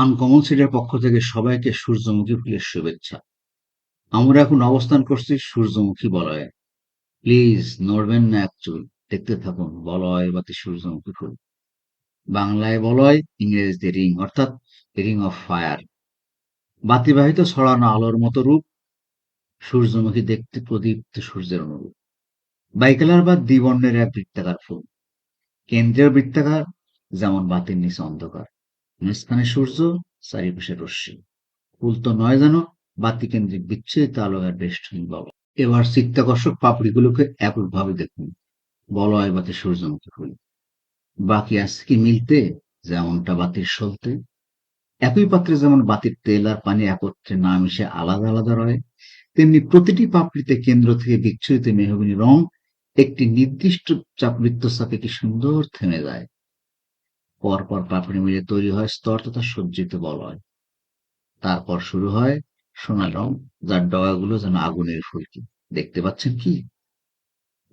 Uncommon সিডের পক্ষ থেকে সবাইকে সূর্যমুখী ফুলের শুভেচ্ছা। আমরা এখন অবস্থান করছি সূর্যমুখী বলয়ে। প্লিজ নড়বেন না এক চুল, দেখতে থাকুন বলয় বাতি সূর্যমুখী ফুল। বাংলায় বলয়, ইংরেজিতে রিং, অর্থাৎ রিং অফ ফায়ার। বাতিবাহিত ছড়ানো আলোর মতো রূপ, সূর্যমুখী দেখতে প্রদীপ্ত সূর্যের অনুরূপ। বাইকালার বা দ্বিবর্ণের এক বৃত্তাকার ফুল, কেন্দ্রীয় বৃত্তাকার, যেমন বাতির নিচে অন্ধকার, মাঝখানে সূর্য, চারিপাশে রশ্মি। ফুল তো নয় যেন বাতিকেন্দ্রিক বিচ্ছেদিত আলোকের বেষ্টনী বলয়। এবার চিত্তাকর্ষক পাপড়িগুলোকে এককভাবে দেখুন, বলয় বাতি সূর্যমুখী ফুল। বাকি আছে কি মিলতে, যেমনটা বাতির সলতে। একই পাত্রে যেমন বাতির তেল আর পানি একত্রে না মিশে আলাদা আলাদা রয়, তেমনি প্রতিটি পাপড়িতে কেন্দ্র থেকে বিচ্ছুরিত মেহগনি রং একটি নির্দিষ্ট বৃত্তচাপে কি সুন্দর থেমে যায়। পরপর পাপড়ি মিলে তৈরি হয় স্তর তথা সজ্জিত বলয়। তারপর শুরু হয় সোনা রং, যার ডগাগুলো যেন আগুনের ফুলকি। দেখতে পাচ্ছেন কি?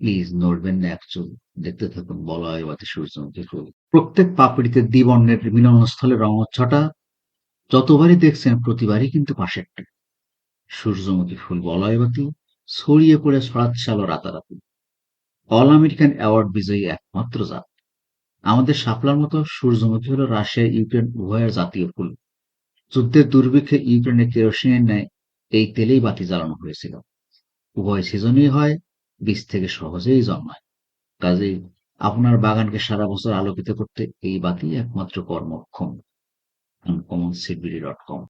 প্লিজ নড়বেন না এক চুল, দেখতে থাকুন বলয় বাতি সূর্যমুখী ফুল। প্রত্যেক পাপড়িতে দ্বিবর্ণের মিলনস্থলে রঙচ্ছটা যতবারই দেখছেন প্রতিবারই কিন্তু পাশেরটা। সূর্যমুখী ফুল বলয় বাতি ছড়িয়ে পড়ে ছড়াচ্ছে আলো রাতারাতি। অল আমেরিকান অ্যাওয়ার্ড বিজয়ী একমাত্র জাত। আমাদের শাপলার মতো সূর্যমুখী হলো রাশিয়া ইউক্রেন উভয়ের জাতীয় ফুল। যুদ্ধের দুর্ভিক্ষে ইউক্রেনে কেরোসিনের ন্যায় এই তেলেই বাতি জ্বালানো হয়েছিল। উভয় সিজনই হয়, বীজ থেকে সহজেই জন্মায়। কাজেই আপনার বাগানকে সারা বছর আলোকিত করতে এই বাতি একমাত্র কর্মক্ষম। uncommon seedbd.com